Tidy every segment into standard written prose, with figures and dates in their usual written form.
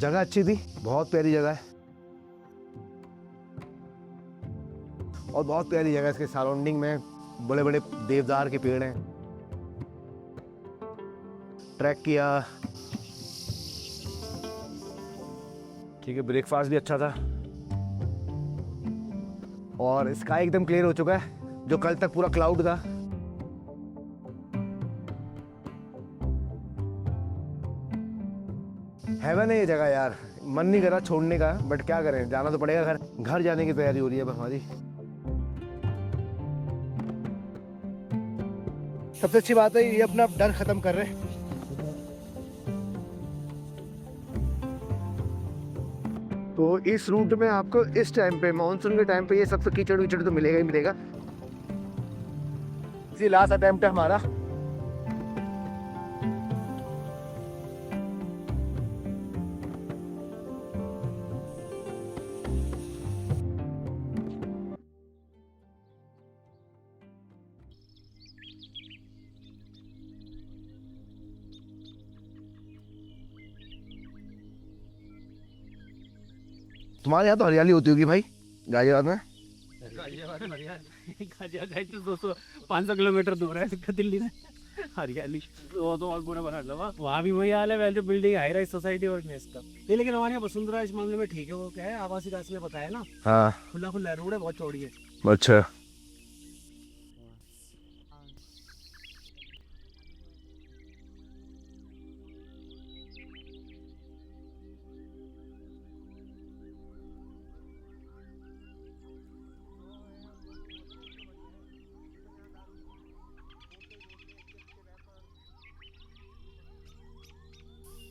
जगह अच्छी थी, बहुत प्यारी जगह है और बहुत प्यारी जगह है। इसके सराउंडिंग में बड़े बड़े देवदार के पेड़ हैं। ट्रैक किया, ठीक है, ब्रेकफास्ट भी अच्छा था और स्काई एकदम क्लियर हो चुका है, जो कल तक पूरा क्लाउड था। हेवन है ये जगह यार, मन नहीं कर रहा छोड़ने का, बट क्या करें, जाना तो पड़ेगा। घर जाने की तैयारी हो रही है अब हमारी। सबसे अच्छी बात है ये अपना डर खत्म कर रहे हैं। तो इस रूट में आपको इस टाइम पे, मानसून के टाइम पे, ये सबसे कीचड़ विचड़ तो मिलेगा ही मिलेगा। ये लास्ट अटेम्प्ट है हमारा। तुम्हारे यहाँ तो हरियाली होती होगी भाई गाजियाबाद में। गाजियाबाद तो 200-500 किलोमीटर दूर है दिल्ली में। हरियाली वो तो और बुरा बना लगा, वहाँ भी वही हाल है। वैसे बिल्डिंग हाई राइज सोसाइटी और इसका ये, लेकिन हमारे यहाँ वसुंधरा इस मामले में ठीक है। वो क्या है, आवासीय विकास में बताया ना, हाँ खुला खुला रोड है, बहुत चौड़ी है। अच्छा,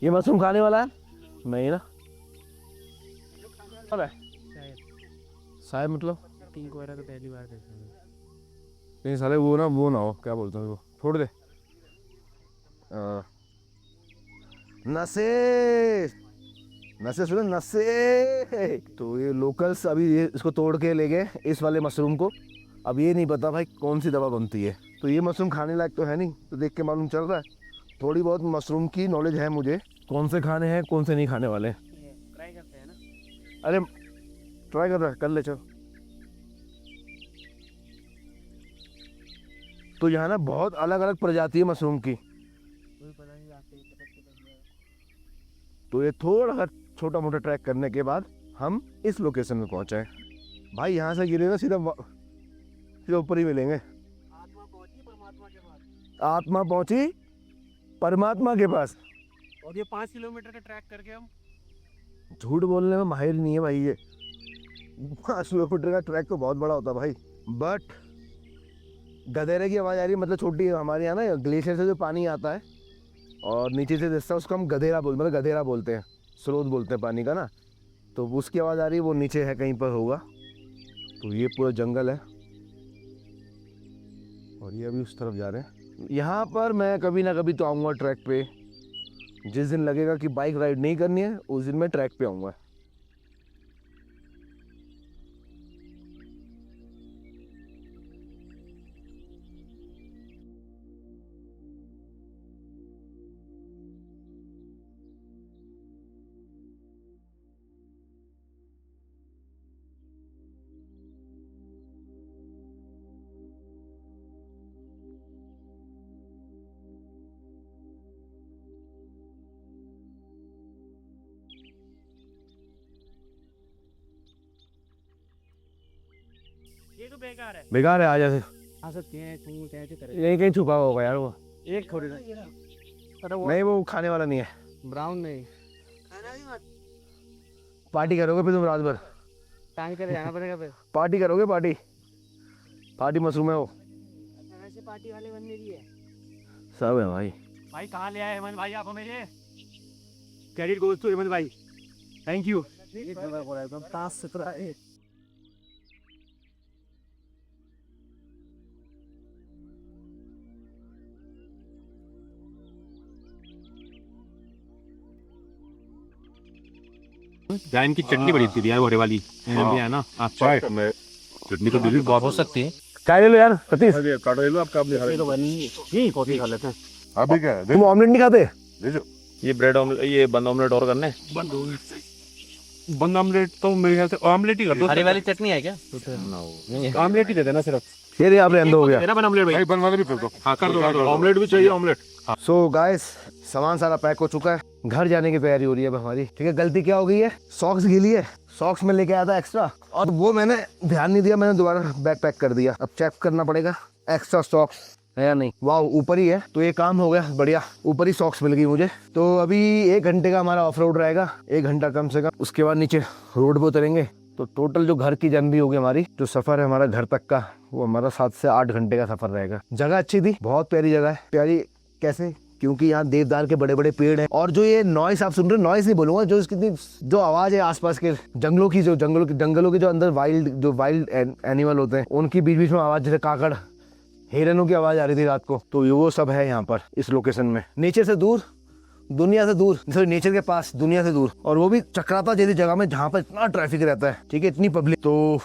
ये मशरूम खाने वाला है नहीं ना? शायद मतलब पिंक वगैरह तो पहली बार देखा है। नहीं साले वो ना हो, क्या बोलते हैं वो, छोड़ दे। नसे नसे सुनो, नसे। तो ये लोकल्स अभी ये इसको तोड़ के ले गए, इस वाले मशरूम को। अब ये नहीं पता भाई कौन सी दवा बनती है। तो ये मशरूम खाने लायक तो है नहीं, तो देख के मालूम चल रहा है। थोड़ी बहुत मशरूम की नॉलेज है मुझे, कौन से खाने हैं कौन से नहीं खाने वाले। ट्राई करते हैं ना। अरे ट्राई कर रहा है, कर ले चल। तो यहाँ ना बहुत अलग अलग प्रजाति है मशरूम की। तो ये थोड़ा सा छोटा मोटा ट्रैक करने के बाद हम इस लोकेशन में पहुंचे हैं। भाई यहाँ से गिरे ना सीधा ऊपर ही मिलेंगे। आत्मा पहुंची परमात्मा के पास। आत्मा पहुंची परमात्मा के पास। और ये 5 किलोमीटर का ट्रैक करके हम, झूठ बोलने में माहिर नहीं है भाई ये। 5 किलोमीटर का ट्रैक तो बहुत बड़ा होता है भाई। बट गधेरे की आवाज़ आ रही है, मतलब छोटी, हमारे यहाँ ना ग्लेशियर से जो पानी आता है और नीचे से दिखता है, उसको हम गधेरा बोलते हैं, स्रोत बोलते हैं पानी का ना। तो उसकी आवाज़ आ रही है, वो नीचे है कहीं पर होगा। तो ये पूरा जंगल है और ये अभी उस तरफ जा रहे हैं। यहाँ पर मैं कभी ना कभी तो आऊँगा ट्रैक पे। जिस दिन लगेगा कि बाइक राइड नहीं करनी है, उस दिन मैं ट्रैक पे आऊँगा। ये तो बेकार है। बेकार है, आ जा। आ सकते हैं यही कहीं छुपा होगा यार वो। एक थोड़ी ना, नहीं वो खाने वाला नहीं है। ब्राउन नहीं। पार्टी करोगे फिर तुम रात भर? टाइम करे जाना पड़ेगा फिर। पार्टी करोगे? पार्टी मशरूम है वो। ऐसे पार्टी वाले बनने की है। सब है भाई। भाई कहाँ ले आए हेमंत भाई आप हमें? क्रेडिट गोज टू हेमंत भाई, थैंक यू। एकदम साफ सुथरा है। जैन की चटनी बड़ी थी यार, भोरे वाली है ना। चाय चटनी तो दिल्ली बहुत हो सकती है। चाय ले लो यार सतीश। काटो ले लो, आपका अपने तो बनी कॉफी खा लेते हैं। अभी क्या है, तुम ऑमलेट नहीं खाते? ले जाओ। ये ब्रेड ऑमलेट, ये बंद ऑमलेट और करने बंद हो गई। बंद ऑमलेट तो मेरे ख्याल से ऑमलेट ही कर दो। हरी वाली चटनी है क्या? ऑमलेट ही दे देना सिर्फ। ये आप रहने हो गया। मेरा बन ऑमलेट भाई। बंद वाला भी कर दो। हाँ कर दो, ऑमलेट भी चाहिए ऑमलेट। सो गाइस सामान सारा पैक हो चुका है, घर जाने की तैयारी हो रही है अब हमारी। ठीक है, गलती क्या हो गई है, सॉक्स गीली है, सॉक्स में लेके आया था एक्स्ट्रा और वो मैंने ध्यान नहीं दिया, मैंने दोबारा बैग पैक कर दिया। अब चेक करना पड़ेगा एक्स्ट्रा सॉक्स है या नहीं। वाह, ऊपर ही है तो ये काम हो गया बढ़िया, ऊपर ही सॉक्स मिल गई मुझे। तो अभी 1 घंटे का हमारा ऑफ रोड रहेगा, 1 घंटा कम से कम, उसके बाद नीचे रोड पे उतरेंगे। तो टोटल जो घर की जर्नी होगी हमारी, जो सफर है हमारा घर तक का, वो हमारा 7 से 8 घंटे का सफर रहेगा। जगह अच्छी थी, बहुत प्यारी जगह है। प्यारी कैसे, क्योंकि यहाँ देवदार के बड़े बड़े पेड़ हैं और जो ये नॉइस आप सुन रहे हो, नॉइस नहीं बोलूंगा, जो इसकी जो आवाज है आसपास के जंगलों की, जो जंगलों के जो अंदर वाइल्ड एनिमल होते हैं, उनकी बीच बीच में आवाज, जैसे काकड़, हिरणों की आवाज आ रही थी रात को। तो वो सब है यहाँ पर इस लोकेशन में, नेचर से दूर, दुनिया से दूर, सॉरी नेचर के पास, दुनिया से दूर, और वो भी चक्राता जैसी जगह में जहाँ पर इतना ट्रैफिक रहता है। ठीक है, इतनी पब्लिक। तो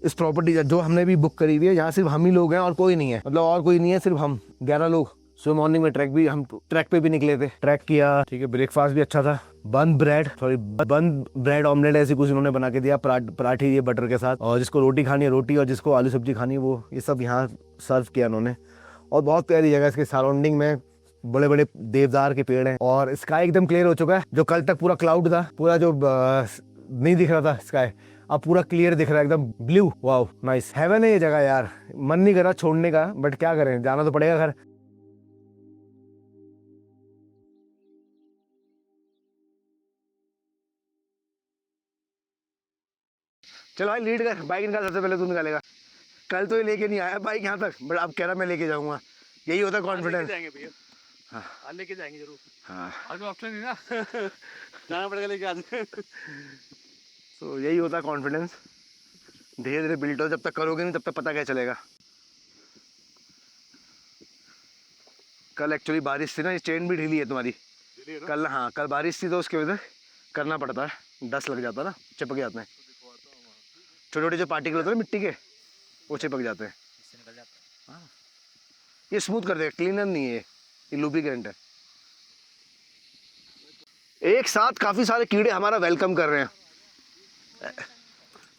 इस प्रॉपर्टी जो हमने भी बुक करी हुई है, यहाँ सिर्फ हम ही लोग हैं और कोई नहीं है, मतलब और कोई नहीं है, सिर्फ हम 11 लोग। सुबह मॉर्निंग में हम ट्रैक पे भी निकले थे, ट्रैक किया। ठीक है, ब्रेकफास्ट भी अच्छा था, बंद ब्रेड ऑमलेट ऐसी कुछ उन्होंने बना के दिया, पराठी ये बटर के साथ, और जिसको रोटी खानी है रोटी, और जिसको आलू सब्जी खानी है वो, ये सब यहाँ सर्व किया उन्होंने। और बहुत प्यारी जगह, इसके सराउंडिंग में बड़े बड़े देवदार के पेड़ हैं और स्काई एकदम क्लियर हो चुका है। जो कल तक पूरा क्लाउड था, पूरा जो नहीं दिख रहा था स्काई, अब पूरा क्लियर दिख रहा है, एकदम ब्लू। वाओ नाइस, हेवन है ये जगह यार। मन नहीं कर रहा छोड़ने का, बट क्या करें, जाना तो पड़ेगा घर। चलो भाई लीड कर, बाइक निकाल, सबसे पहले तू निकालेगा। कल तो ये लेके नहीं आया बाइक यहाँ तक, बट अब कह रहा मैं लेके जाऊंगा, यही होता है कॉन्फिडेंस। हाँ लेके जाएंगे जरूर। हाँ आगे ऑप्शन नहीं ना जाना पड़ेगा लेके आज। तो यही होता है कॉन्फिडेंस, धीरे धीरे बिल्ड हो, जब तक करोगे नहीं तब तक पता क्या चलेगा। कल एक्चुअली बारिश थी ना, ये चेन भी ढीली है तुम्हारी कल। हाँ कल बारिश थी तो उसकी वजह से करना पड़ता है, डस्ट लग जाता है ना, चिपक जाते हैं छोटे छोटे जो पार्टिकल होते हैं मिट्टी के, वो चिपक जाते हैं। हाँ ये स्मूथ कर देगा, क्लीनर नहीं है ये लुब्रिकेंट है। एक साथ काफी सारे कीड़े हमारा वेलकम कर रहे हैं।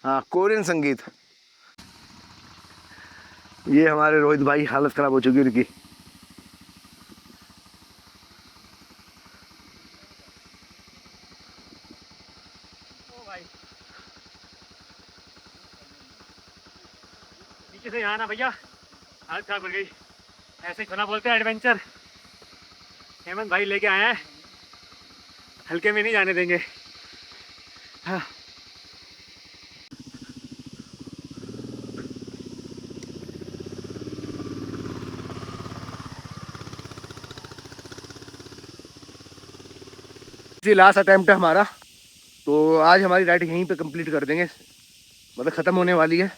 हाँ कोरियन संगीत। ये हमारे रोहित भाई, हालत खराब हो चुकी है उनकी। नीचे से यहाँ ना भैया, हालत खराब कर गई। ऐसे खाना बोलते हैं एडवेंचर। हेमंत भाई लेके आए हैं, हल्के में नहीं जाने देंगे। हाँ। लास्ट अटेम्प्ट है हमारा, तो आज हमारी राइड यहीं पे कंप्लीट कर देंगे, मतलब खत्म होने वाली है।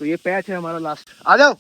तो ये पैच है हमारा लास्ट, आ जाओ।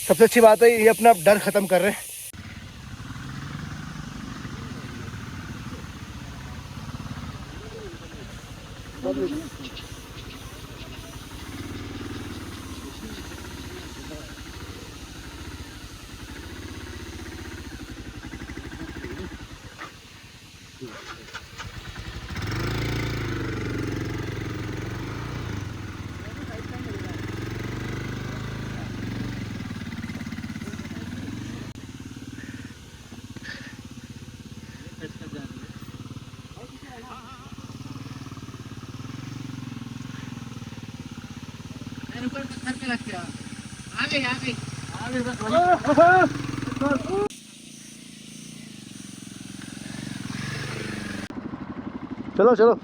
सबसे अच्छी बात है ये अपना डर खत्म कर रहे हैं। चलो चलो।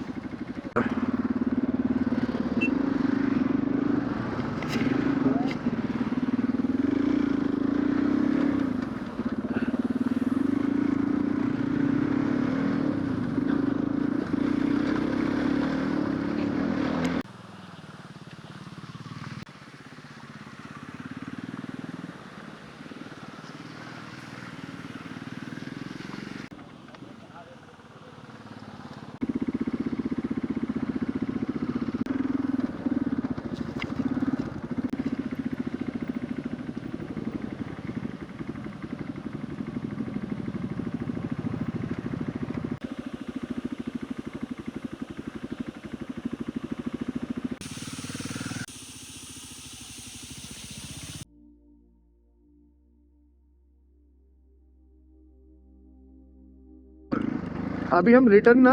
अभी हम रिटर्न ना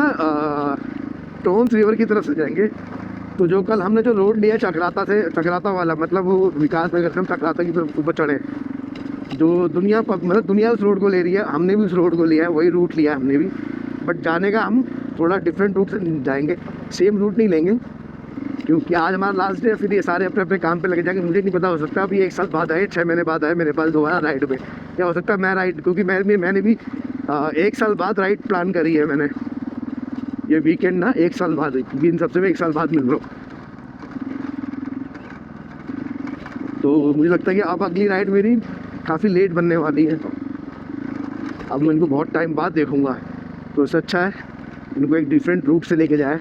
टोन्स रिवर की तरफ से जाएंगे। तो जो कल हमने जो रोड लिया चक्राता से, चक्राता वाला मतलब वो विकास नगर से हम चक्राता की तरफ ऊपर चढ़े, जो दुनिया मतलब दुनिया उस रोड को ले रही है, हमने भी उस रोड को लिया है, वही रूट लिया है हमने भी। बट जाने का हम थोड़ा डिफरेंट रूट से जाएंगे, सेम रूट नहीं लेंगे, क्योंकि आज हमारा लास्ट डे है। फिर ये सारे अपने अपने काम पे लगे जाएंगे। मुझे नहीं पता, हो सकता है अभी 1 साल बाद आए, 6 महीने बाद आए मेरे पास दोबारा राइड पे, या हो सकता है मैं राइड, क्योंकि मैंने भी 1 साल बाद राइड प्लान करी है मैंने। ये वीकेंड ना 1 साल बाद, क्योंकि इन सबसे मैं 1 साल बाद मिल रहा हूँ। तो मुझे लगता है कि अब अगली राइड मेरी काफ़ी लेट बनने वाली है। अब मैं इनको बहुत टाइम बाद देखूँगा, तो इससे अच्छा है इनको एक डिफरेंट रूट से लेके जाए।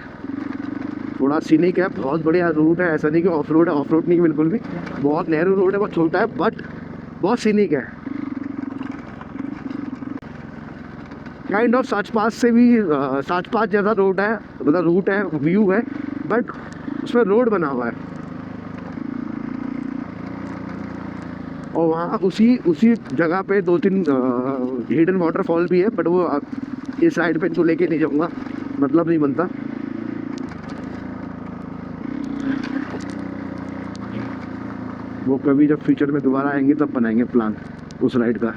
थोड़ा सीनिक है, बहुत बढ़िया रूट है, ऐसा नहीं कि ऑफ रोड है, ऑफ रोड नहीं है बिल्कुल भी, बहुत नैरो रोड है, बहुत छोटा है, बट बहुत सीनिक है। काइंड ऑफ साच पास से भी साच पास जैसा रोड है, मतलब रूट है, व्यू है, बट उसमें रोड बना हुआ है। और वहाँ उसी जगह पे 2-3 हिडन वाटरफॉल भी है, बट वो इस साइड पे इनको लेके नहीं जाऊँगा, मतलब नहीं बनता। वो कभी जब फ्यूचर में दोबारा आएंगे तब बनाएंगे प्लान उस राइड का।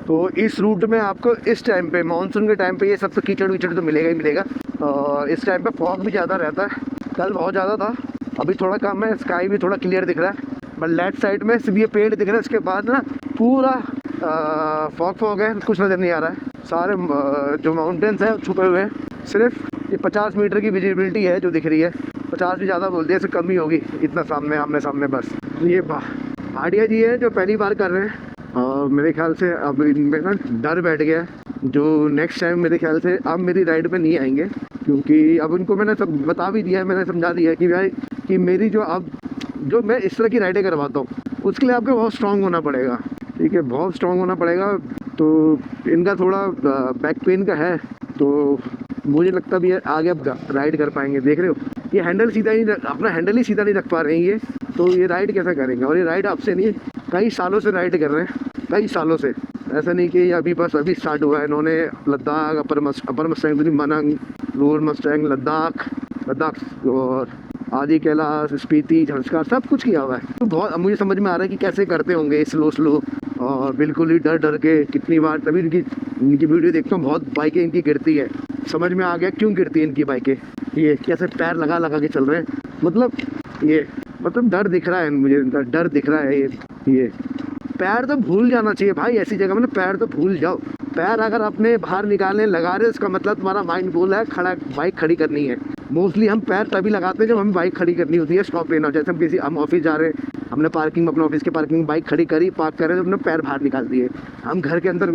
तो इस रूट में आपको इस टाइम पे, मानसून के टाइम पे, ये सब तो कीचड़ विचड़ तो मिलेगा ही मिलेगा। इस टाइम पे फॉग भी ज़्यादा रहता है, कल बहुत ज़्यादा था, अभी थोड़ा कम है। स्काई भी थोड़ा क्लियर दिख रहा है, बट लेफ्ट साइड में सिर्फ ये पेड़ दिख रहा है, उसके बाद ना पूरा फॉग है, कुछ नज़र नहीं आ रहा है। सारे जो माउंटेन्स हैं छुपे हुए हैं, सिर्फ ये 50 मीटर की विजिबिलिटी है जो दिख रही है। 50 भी ज़्यादा बोल दिया, इससे कम ही होगी, इतना सामने आमने सामने बस। ये भाटिया जी है जो पहली बार कर रहे हैं, और मेरे ख्याल से अब इनमें ना डर बैठ गया है, जो नेक्स्ट टाइम मेरे ख्याल से अब मेरी राइड पे नहीं आएंगे, क्योंकि अब उनको मैंने सब बता भी दिया है, मैंने समझा दिया है कि भाई कि मेरी जो मैं इस तरह की राइडें करवाता हूँ, उसके लिए आपको बहुत स्ट्रांग होना पड़ेगा, ठीक है, बहुत स्ट्रांग होना पड़ेगा। तो इनका थोड़ा बैक पेन का है, तो मुझे लगता भी है आगे अब राइड कर पाएंगे। देख रहे हो ये हैंडल सीधा ही, अपना हैंडल ही सीधा नहीं रख पा रहे हैं ये, तो ये राइड कैसा करेंगे। और ये राइड आपसे नहीं है, कई सालों से राइड कर रहे हैं, कई सालों से, ऐसा नहीं कि अभी स्टार्ट हुआ है। इन्होंने लद्दाख, अपर Mustang, Manang, lower Mustang, Ladakh और आदि कैलाश, स्पीति, झंस्कार, सब कुछ किया हुआ है। तो बहुत मुझे समझ में आ रहा है कि कैसे करते होंगे स्लो और बिल्कुल ही डर के। कितनी बार तभी इनकी वीडियो देखता हूँ, बहुत बाइकें इनकी गिरती है, समझ में आ गया क्यों गिरती है इनकी बाइकें। ये कैसे पैर लगा के चल रहे हैं, मतलब डर दिख रहा है मुझे, डर दिख रहा है। ये पैर तो भूल जाना चाहिए भाई, ऐसी जगह में ना पैर तो भूल जाओ। पैर अगर अपने बाहर निकालने लगा रहे इसका मतलब तुम्हारा माइंड बोल रहा है खड़ा बाइक खड़ी करनी है। मोस्टली हम पैर तभी लगाते हैं जब हमें बाइक खड़ी करनी होती है, स्टॉप लेना। जैसे हम ऑफिस जा रहे हैं, हमने पार्किंग में अपने ऑफिस के पार्किंग में बाइक खड़ी करी, पार्क कर रहे हैं तो अपने पैर बाहर निकाल दिए। हम घर के अंदर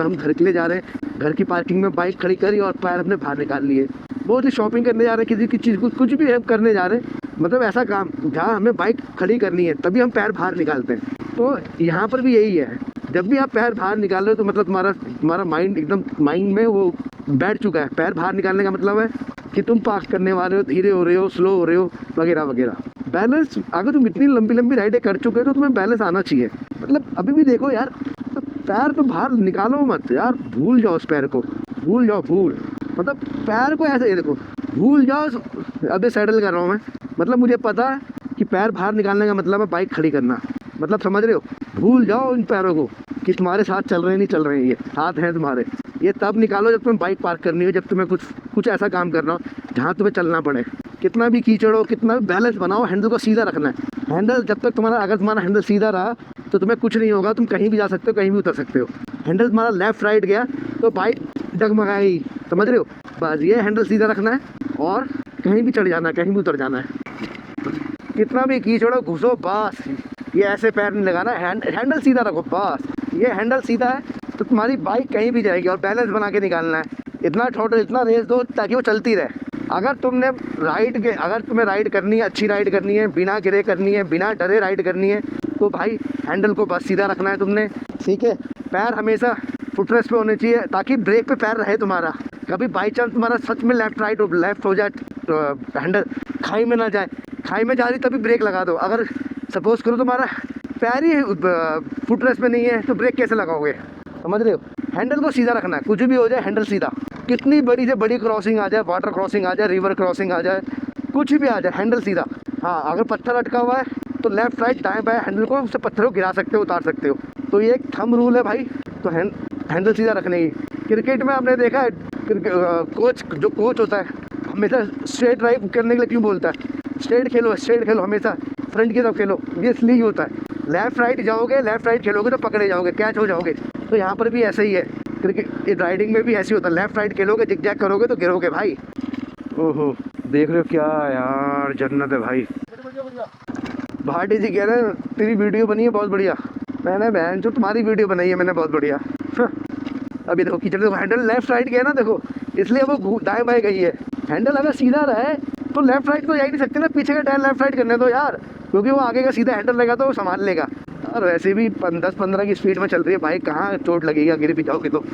हम घर के लिए जा रहे हैं, घर की पार्किंग में बाइक खड़ी करी और पैर अपने बाहर निकाल लिए। बहुत ही शॉपिंग करने जा रहे हैं, किसी की चीज़ कुछ भी हम करने जा रहे हैं, मतलब ऐसा काम जहाँ हमें बाइक खड़ी करनी है तभी हम पैर बाहर निकालते हैं। तो यहाँ पर भी यही है, जब भी आप पैर बाहर निकाल रहे हो तो मतलब तुम्हारा माइंड एकदम माइंड में वो बैठ चुका है। पैर बाहर निकालने का मतलब है कि तुम पार्क करने वाले हो, धीरे हो रहे हो, स्लो हो रहे हो, वगैरह वगैरह। बैलेंस, अगर तुम इतनी लंबी लंबी राइडें कर चुके हो तो तुम्हें बैलेंस आना चाहिए। मतलब अभी भी देखो यार, तो पैर तो बाहर निकालो मत यार, भूल जाओ उस पैर को, भूल जाओ, मतलब पैर को ऐसे, ये देखो, भूल जाओ। अभी सेटल कर रहा हूँ मैं, मतलब मुझे पता है कि पैर बाहर निकालने का मतलब है बाइक खड़ी करना, मतलब समझ रहे हो। भूल जाओ इन पैरों को कि तुम्हारे साथ चल रहे हैं, नहीं चल रहे हैं, ये हाथ हैं तुम्हारे। ये तब निकालो जब तुम्हें बाइक पार्क करनी हो, जब तुम्हें कुछ ऐसा काम करना हो जहाँ तुम्हें चलना पड़े। कितना भी कीचड़ हो, कितना भी बैलेंस बनाओ, हैंडल को सीधा रखना है। हैंडल जब तक अगर तुम्हारा हैंडल सीधा रहा तो तुम्हें कुछ नहीं होगा, तुम कहीं भी जा सकते हो, कहीं भी उतर सकते हो। हैंडल तुम्हारा लेफ्ट राइट गया तो बाइक डगमगाई, समझ रहे हो। बस ये हैंडल सीधा रखना है और कहीं भी चढ़ जाना है, कहीं भी उतर जाना है। कितना भी कीचड़ हो, घुसो, बस ये ऐसे पैर नहीं लगाना, हैंडल सीधा रखो, बस ये हैंडल सीधा है तो तुम्हारी बाइक कहीं भी जाएगी। और बैलेंस बना के निकालना है, इतना छोटा, इतना रेस दो ताकि वो चलती रहे। अगर तुम्हें राइड करनी है, अच्छी राइड करनी है, बिना गिरे करनी है, बिना डरे राइड करनी है, तो भाई हैंडल को बस सीधा रखना है तुमने, ठीक है। पैर हमेशा फुटरेस्ट पे होने चाहिए ताकि ब्रेक पे पैर रहे तुम्हारा। कभी बाई चांस तुम्हारा सच में लेफ्ट हो जाए तो हैंडल खाई में ना जाए, खाई में जा रही तभी ब्रेक लगा दो। अगर सपोज करो तुम्हारा पैर ही फुटरेस्ट पे नहीं है तो ब्रेक कैसे लगाओगे, समझ रहे हो। हैंडल को सीधा रखना है, कुछ भी हो जाए हैंडल सीधा। कितनी बड़ी से बड़ी क्रॉसिंग आ जाए, वाटर क्रॉसिंग आ जाए, रिवर क्रॉसिंग आ जाए, कुछ भी आ जाए, हैंडल सीधा। हाँ, अगर पत्थर अटका हुआ है तो लेफ्ट राइट दाएं बाएं हैंडल को, उससे पत्थर को गिरा सकते हो, उतार सकते हो। तो ये एक थंब रूल है भाई, तो हैंडल सीधा रखने की। क्रिकेट में आपने देखा है, जो कोच होता है हमेशा स्ट्रेट ड्राइव करने के लिए क्यों बोलता है, स्ट्रेट खेलो, हमेशा फ्रंट की तरफ खेलो। ये इसलिए होता है, लेफ्ट राइट खेलोगे तो पकड़े जाओगे, कैच हो जाओगे। तो यहाँ पर भी ऐसा ही है, क्रिकेट राइडिंग में भी ऐसे ही होता है। लेफ्ट राइट खेलोगे, जिग जैग करोगे तो गिरोगे भाई। ओहो, देख रहे हो क्या यार, जन्नत है भाई। भाटी जी कह रहे हैं तेरी वीडियो बनी है बहुत बढ़िया। मैंने बहन जो तुम्हारी वीडियो बनाई है मैंने बहुत बढ़िया। अभी देखो कीचड़, देखो हैंडल लेफ्ट राइट गया ना, देखो इसलिए वो दाएं बाएं गई है। हैंडल अगर सीधा रहे तो लेफ्ट राइट तो जा ही नहीं सकते ना, पीछे का टायर लेफ्ट राइट करने दो यार, क्योंकि वो आगे का सीधा हैंडल लेगा तो वो संभाल लेगा। और वैसे भी 10-15 की स्पीड में चल रही है बाइक, कहाँ चोट लगेगा, गिर भी जाओगे तो।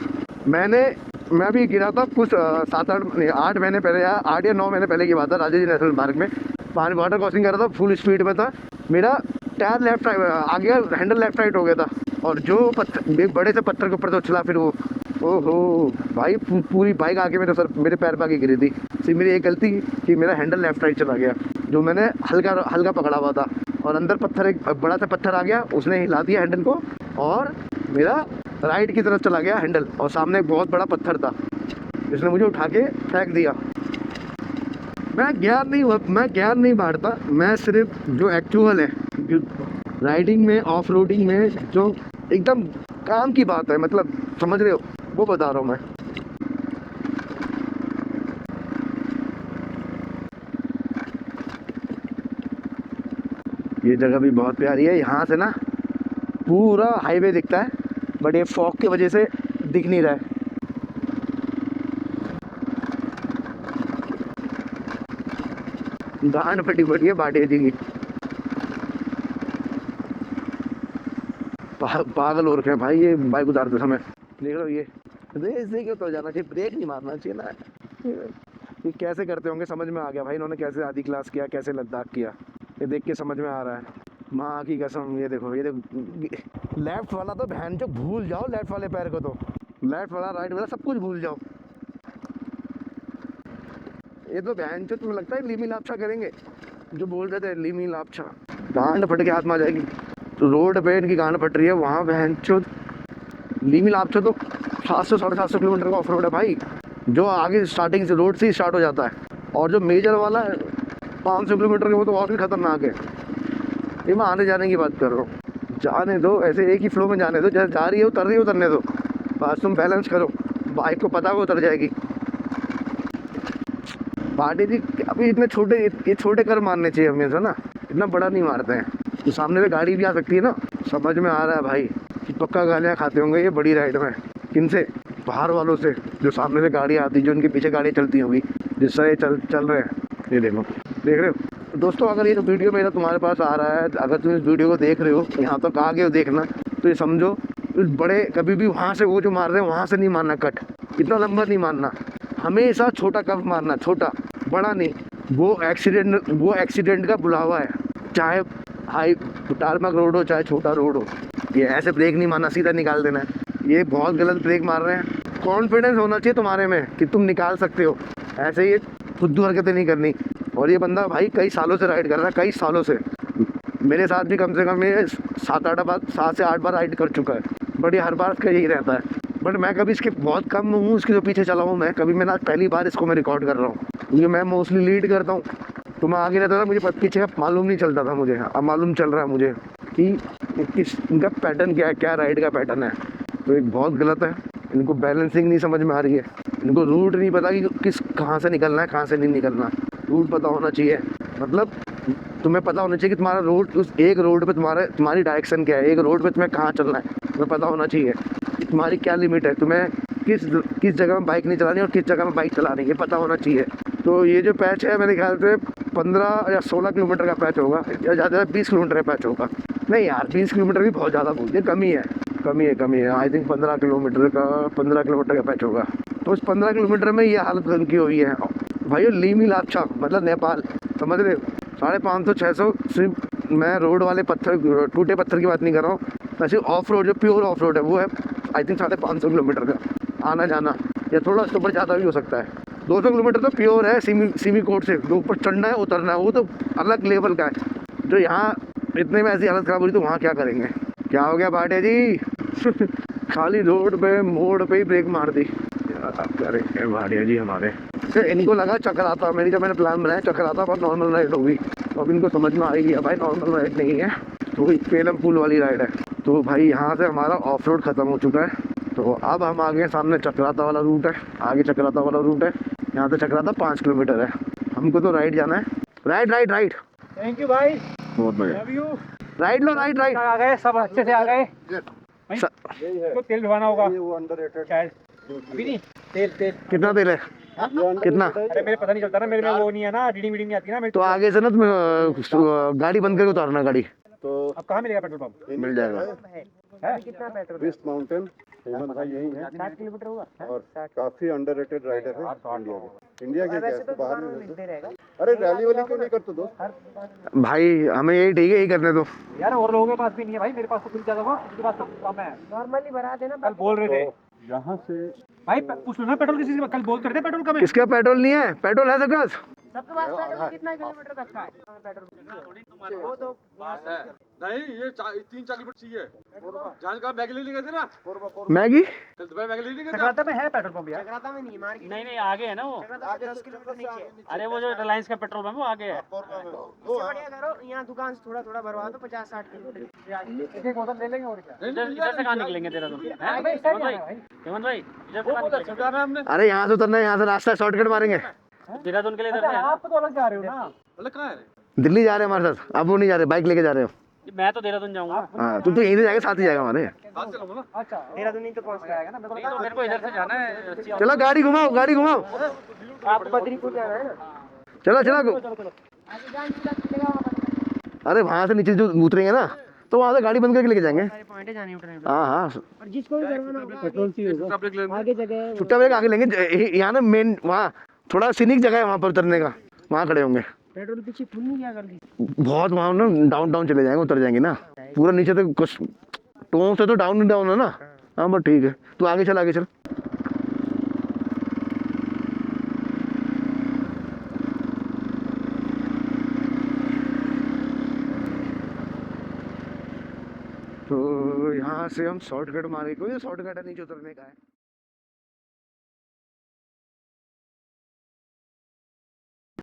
मैं भी गिरा था कुछ 8 महीने पहले, या 8 या 9 महीने पहले की बात है, राजा जी नेशनल पार्क में पानी वाटर क्रॉसिंग कर रहा था, फुल स्पीड में था। मेरा टायर लेफ्ट राइट आगे, हैंडल लेफ्ट राइट हो गया था और जो पत्थर, एक बड़े से पत्थर के ऊपर तो उछला, फिर वो ओहो भाई पूरी बाइक आगे मेरे पैर पे आके गिरी थी। सिर्फ मेरी एक गलती कि मेरा हैंडल लेफ्ट राइट चला गया, जो मैंने हल्का पकड़ा हुआ था, और अंदर पत्थर, एक बड़ा सा पत्थर आ गया, उसने हिला दिया हैंडल को और मेरा राइट की तरफ चला गया हैंडल, और सामने एक बहुत बड़ा पत्थर था जिसने मुझे उठा के फेंक दिया। मैं ज्ञान नहीं बांटता, मैं सिर्फ जो एक्चुअल है, जो राइडिंग में, ऑफ रोडिंग में जो एकदम काम की बात है, मतलब समझ रहे हो, वो बता रहा हूँ मैं। ये जगह भी बहुत प्यारी है, यहाँ से ना पूरा हाईवे दिखता है, बट ये फॉग की वजह से दिख नहीं रहा है। गांड फटी पड़ी है भाटी जी की, पागल हो रखे हैं भाई ये बाइक उतारते समय। देख लो ये रेस दे के तो जाना चाहिए, ब्रेक नहीं मारना चाहिए ना। ये कैसे करते होंगे समझ में आ गया भाई, इन्होंने कैसे आधी क्लास किया, कैसे लद्दाख किया, ये देख के समझ में आ रहा है, माँ की कसम। ये देखो लेफ्ट वाला तो बहन जो भूल जाओ, लेफ्ट वाले पैर को तो, लेफ्ट वाला राइट वाला सब कुछ भूल जाओ। ये तो बहन जो तुम्हें लगता है लीमी लापछा करेंगे, जो बोल रहे थे लीमी लापछा, गांड फट के हाथ में आ जाएगी। तो रोड पे इनकी गांड फट रही है, वहाँ बहन चो लीमी लापछा तो 700-750 किलोमीटर का ऑफ रोड है भाई, जो आगे स्टार्टिंग से रोड से ही स्टार्ट हो जाता है। और जो मेजर वाला है 500 किलोमीटर के, वो तो और भी खतरनाक है। ये मैं आने जाने की बात कर रहा हूँ, जाने दो ऐसे एक ही फ्लो में जाने दो, जैसे जा रही है उतर रही है उतरने दो, बस तुम बैलेंस करो, बाइक को पता वो उतर जाएगी। पार्टी जी अभी इतने छोटे, ये छोटे कर मारने चाहिए हमेशा ना, इतना बड़ा नहीं मारते हैं। तो सामने से गाड़ी भी आ सकती है ना, समझ में आ रहा है भाई कि पक्का गालियाँ खाते होंगे ये बड़ी राइड में। किनसे? बाहर वालों से, जो सामने से गाड़ी आती, जो उनके पीछे गाड़ी चलती होगी, जिस तरह ये चल रहे हैं। ये देखो, देख रहे हो दोस्तों? अगर ये जो वीडियो मेरा तुम्हारे पास आ रहा है, अगर तुम इस वीडियो को देख रहे हो, यहाँ तक आ गए हो देखना, तो ये समझो इस बड़े कभी भी वहाँ से वो जो मार रहे हैं वहाँ से नहीं मारना कट, इतना लंबा नहीं मारना, हमेशा छोटा कट मारना, छोटा, बड़ा नहीं। वो एक्सीडेंट का बुलावा है, चाहे हाई टारमैक रोड हो चाहे छोटा रोड हो। ये ऐसे ब्रेक नहीं मारना, सीधा निकाल देना है, ये बहुत गलत ब्रेक मार रहे हैं। कॉन्फिडेंस होना चाहिए तुम्हारे में कि तुम निकाल सकते हो, ऐसे ये खुद्दू हरकतें नहीं करनी। और ये बंदा भाई कई सालों से राइड कर रहा है, कई सालों से, मेरे साथ भी कम से कम ये 7 से 8 बार राइड कर चुका है, बट ये हर बार का यही रहता है। बट मैं कभी इसके बहुत कम हूँ, इसके जो पीछे चला हूँ मैं, कभी मैंने आज पहली बार इसको मैं रिकॉर्ड कर रहा हूँ, क्योंकि मैं मोस्टली लीड करता हूँ, तो मैं आगे रहता था, मुझे पीछे का मालूम नहीं चलता था मुझे। अब मालूम चल रहा है मुझे कि किस इनका पैटर्न क्या है, क्या राइड का पैटर्न है। तो एक बहुत गलत है, इनको बैलेंसिंग नहीं समझ में आ रही है, इनको रूट नहीं पता कि कहाँ से निकलना है, कहाँ से नहीं निकलना। रूट पता होना चाहिए, मतलब तुम्हें पता होना चाहिए कि तुम्हारा रोड, उस एक रोड पे तुम्हारी डायरेक्शन क्या है, एक रोड पे तुम्हें कहाँ चलना है, तुम्हें पता होना चाहिए कि तुम्हारी क्या लिमिट है, तुम्हें किस जगह में बाइक नहीं चलानी और किस जगह में बाइक चलानी, ये पता होना चाहिए। तो ये जो पैच है मेरे ख्याल से 15 या 16 किलोमीटर का पैच होगा, या ज़्यादा 20 किलोमीटर का पैच होगा। नहीं यार, 20 किलोमीटर भी बहुत ज़्यादा बोलते, कमी है। आई थिंक 15 किलोमीटर का पैच होगा। तो उस 15 किलोमीटर में ये हालत की हुई है भाई। लीमी लापछा मतलब नेपाल, समझ रहे हो? 550-600 सिर्फ मैं रोड वाले पत्थर, टूटे पत्थर की बात नहीं कर रहा हूँ, वैसे ऑफ रोड जो प्योर ऑफ रोड है वो है आई थिंक 550 किलोमीटर का आना जाना, या थोड़ा उसके ऊपर ज़्यादा भी हो सकता है। 200 किलोमीटर तो प्योर है सिमी कोट से, जो ऊपर चढ़ना है उतरना है, वो तो अलग लेवल का है। जो यहाँ इतने में ऐसी हालत ख़राब हो रही तो वहाँ क्या करेंगे? क्या हो गया भाटिया जी? खाली रोड पे मोड़ पे ही ब्रेक मार दी, करेंगे भाटिया जी हमारे। फिर इनको लगा चक्राता, मेरी जब मैंने प्लान बनाया चक्राता पर नॉर्मल राइड होगी, तो अब इनको समझ में आ गई है भाई नॉर्मल राइड नहीं है, तो पेलम पुल वाली राइड है। तो भाई यहाँ से हमारा ऑफ रोड ख़त्म हो चुका है, तो अब हम आगे सामने चक्राता वाला रूट है, यहाँ से चक्राता 5 किलोमीटर है, हमको तो राइड जाना है। राइड थैंक यू भाई, बहुत बढ़िया, लव यू। राइड लो, राइड आ गए सब अच्छे से आ गए। तो तेल भिजवाना होगा शायद, अभी नहीं। तेल कितना तेल है? कितना? अरे मेरे पता नहीं चलता ना, मेरे में वो नहीं है ना, रीडिंग नहीं आती ना मेरे। तो आगे से ना तुम्हें गाड़ी बंद करके उतारना गाड़ी, तो अब कहाँ मिलेगा पेट्रोल पंप? मिल जाएगा। कितना पेट्रोल? बिस्ट माउंटेन फेमस भाई यही है, 60 किलोमीटर होगा और काफी अंडररेटेड राइडर है इंडिया के। क्या है बाहर में मिलते रहेगा। अरे रैली वाली क्यों नहीं करते दोस्त? भाई हमें यही ठीक है, यही करने दो यार, और लोगों के पास भी नहीं है भाई, मेरे पास तो कुछ ज्यादा होगा, उनके पास तो कम है। नॉर्मली भरा देना, कल बोल रहे थे यहाँ से भाई, पूछ लो ना पेट्रोल किसी से, कल बोलते थे पेट्रोल कम है। किसका पेट्रोल नहीं है? पेट्रोल है सबके पास? सबके पास पेट्रोल कितना किलोमीटर तक का है पेट्रोल? वो तो नहीं, ये 3-4 लीटर चाहिए। जान का बैग ले लेंगे ना, मैगी कल दोपहर बैग ले लेंगे। चक्राता में है पेट्रोल पंप यार? चक्राता में नहीं, मार्केट नहीं आगे है ना वो, 10 किलोमीटर नीचे। अरे वो जो रिलायंस का पेट्रोल पंप वो आगे है। इससे बढ़िया करो, यहाँ दुकान से थोड़ा थोड़ा भरवा दो, 50-60 किलोमीटर। एक बोतल ले लेंगे और क्या। इधर से कहाँ निकलेंगे देहरादून? हेमंत भाई इधर से कहाँ निकलेंगे? हमने अरे यहाँ से उतरना है, यहाँ से रास्ता शॉर्टकट मारेंगे, देहरादून के लिए इधर से है। आप तो अलग जा रहे हो ना। मतलब कहाँ है? दिल्ली जा रहे हैं हमारे साथ। अब वो नहीं जा रहे, बाइक लेके जा रहे हो। मैं तो देहरादून जाऊंगा। हाँ तो यहीं से जाएगा, साथ ही जाएगा हमारे। साथ चलो ना। अच्छा, देहरादून नहीं तो पहुँच जाएगा ना। नहीं तो मेरे को इधर से जाना है। चलो गाड़ी घुमाओ, गाड़ी घुमाओ, आपको बद्रीपुर जाना है ना। चलो चलो। आगे जान मिलेगा वहाँ पर। अरे वहाँ से नीचे जो उतरेंगे ना, तो वहाँ से गाड़ी बंद करके लेके जाएंगे। सारे पॉइंट है जाने उठने में। हाँ हाँ, और जिसको भी करवाना होगा पेट्रोल चाहिए होगा। ब्रेक ले लेंगे। आगे जगह छुट्टा ब्रेक आगे लेंगे। यहाँ ना मेन वहाँ थोड़ा सीनिक जगह है, वहाँ पर उतरने का, वहाँ खड़े होंगे। पेट्रोल पीछे फुल नहीं किया कर दी। बहुत वहाँ ना डाउन चले जाएंगे, उतर जाएंगे ना पूरा नीचे तक। कुछ टोन से तो डाउन है ना। हाँ बस ठीक है, तू आगे चल। तो यहाँ से हम शॉर्टकट मारे, कोई शॉर्टकट है नीचे उतरने का है।